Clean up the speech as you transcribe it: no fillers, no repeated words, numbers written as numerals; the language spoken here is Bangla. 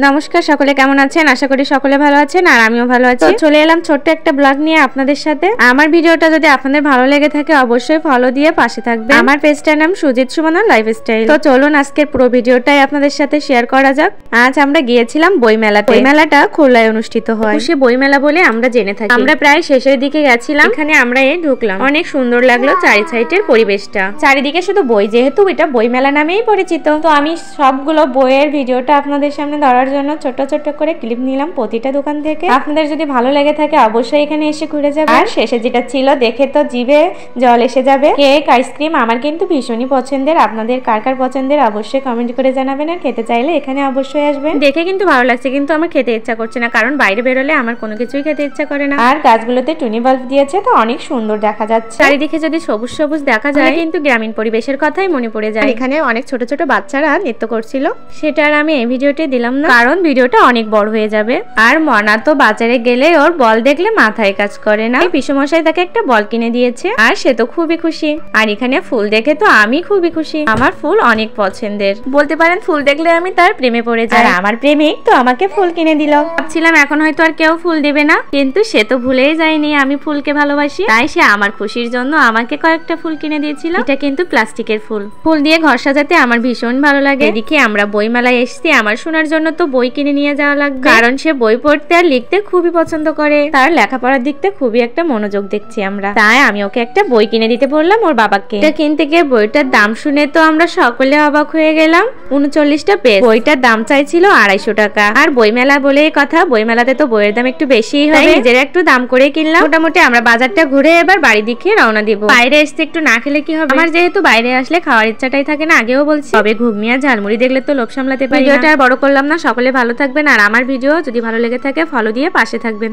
নমস্কার, সকলে কেমন আছেন? আশা করি সকলে ভালো আছেন আর আমিও ভালো আছি। চলে এলাম ছোট্ট একটা ব্লগ নিয়ে আপনাদের সাথে। আমার ভিডিওটা যদি আপনাদের ভালো লেগে থাকে অবশ্যই ফলো দিয়ে পাশে থাকবেন। আমার পেজটার নাম সুজিত সুমনা লাইফস্টাইল। তো চলুন আজকের পুরো ভিডিওটাই আপনাদের সাথে শেয়ার করা যাক। আজ আমরা গিয়েছিলাম বইমেলাতে। বইমেলাটা খুলনায় অনুষ্ঠিত হয়, সে বইমেলা বলে আমরা জেনে থাকি। আমরা প্রায় শেষের দিকে গেছিলাম, এখানে আমরা ঢুকলাম। অনেক সুন্দর লাগলো চারি সাইডের পরিবেশটা, চারিদিকে শুধু বই, যেহেতু এটা বইমেলা নামেই পরিচিত। তো আমি সবগুলো বইয়ের ভিডিওটা আপনাদের সামনে ধরার জন্য ছোট ছোট করে ক্লিপ নিলাম প্রতিটা দোকান থেকে। আপনাদের যদি ভালো লেগে থাকে অবশ্যই এখানে এসে ঘুরে যাবেন। আর শেষে যেটা ছিল দেখে তো জিভে জল এসে যাবে। কেক, আইসক্রিম আমার কিন্তু ভীষণই পছন্দের। আপনাদের কার কার পছন্দের অবশ্যই কমেন্ট করে জানাবেন। আর খেতে চাইলে এখানে অবশ্যই আসবেন। দেখে কিন্তু ভালো লাগছে, কিন্তু আমার খেতে ইচ্ছা করছে না, কারণ বাইরে বেরোলে আমার কোনো কিছুই খেতে ইচ্ছা করে না। আর গাছগুলোতে টুনি বাল্ব দিয়েছে, তো অনেক সুন্দর দেখা যাচ্ছে। চারিদিকে যদি সবুজ সবুজ দেখা যায় কিন্তু গ্রামীণ পরিবেশের কথাই মনে পড়ে যায়। এখানে অনেক ছোট ছোট বাচ্চারা নৃত্য করছিল, সেটা আর আমি এই ভিডিওতে দিলাম না, কারণ ভিডিওটা অনেক বড় হয়ে যাবে। আর মনা তো বাজারে গেলে ওর বল দেখলে মাথায় কাজ করে না। পিসুমশাই তাকে একটা বল কিনে দিয়েছে আর সে তো খুবই খুশি। আর এখানে ফুল দেখে তো আমি খুবই খুশি। আমার ফুল অনেক পছন্দের, বলতে পারেন ফুল দেখলে আমি তার প্রেমে পড়ে যাই। আর আমার প্রেমিক তো আমাকে ফুল কিনে দিল। ভাবছিলাম এখন হয়তো আর কেউ ফুল দেবে না, কিন্তু সে তো ভুলেই যায়নি আমি ফুলকে ভালোবাসি। তাই সে আমার খুশির জন্য আমাকে কয়েকটা ফুল কিনে দিয়েছিল। এটা কিন্তু প্লাস্টিকের ফুল। ফুল দিয়ে ঘর সাজাতে আমার ভীষণ ভালো লাগে। এদিকে আমরা বইমেলায় এসেছি, আমার শোনার জন্য তো বই কিনে নিয়ে যাওয়া লাগবে, কারণ সে বই পড়তে আর লিখতে খুবই পছন্দ করে। তার লেখাপড়ার দিকতে খুবই একটা মনোযোগ দেখছি আমরা। তাই আমি ওকে একটা বই কিনে দিতে বললাম ওর বাবাকে। এটা কিনতে গিয়ে বইটার দাম শুনে তো আমরা সকলে অবাক হয়ে গেলাম। 39টা পেজ। বইটার দাম চাইছিল 250 টাকা। আর বইমেলা বলে কথা, বইমেলাতে তো বইয়ের দাম একটু বেশিই হয়, নিজের একটু দাম করে কিনলাম। মোটামুটি আমরা বাজারটা ঘুরে এবার বাড়ি দিকে রওনা দিব। বাইরে এসে একটু না খেলে কি হবে? আমার যেহেতু বাইরে আসলে খাওয়ার ইচ্ছাটাই থাকে না, আগেও বলছি। তবে ঘুগনি আর ঝালমুড়ি দেখলে তো লোভ সামলাতে পারি না। ভিডিওটা আর বড় করলাম না, সকলে ভালো থাকবেন। আর আমার ভিডিও যদি ভালো লেগে থাকে ফলো দিয়ে পাশে থাকবেন।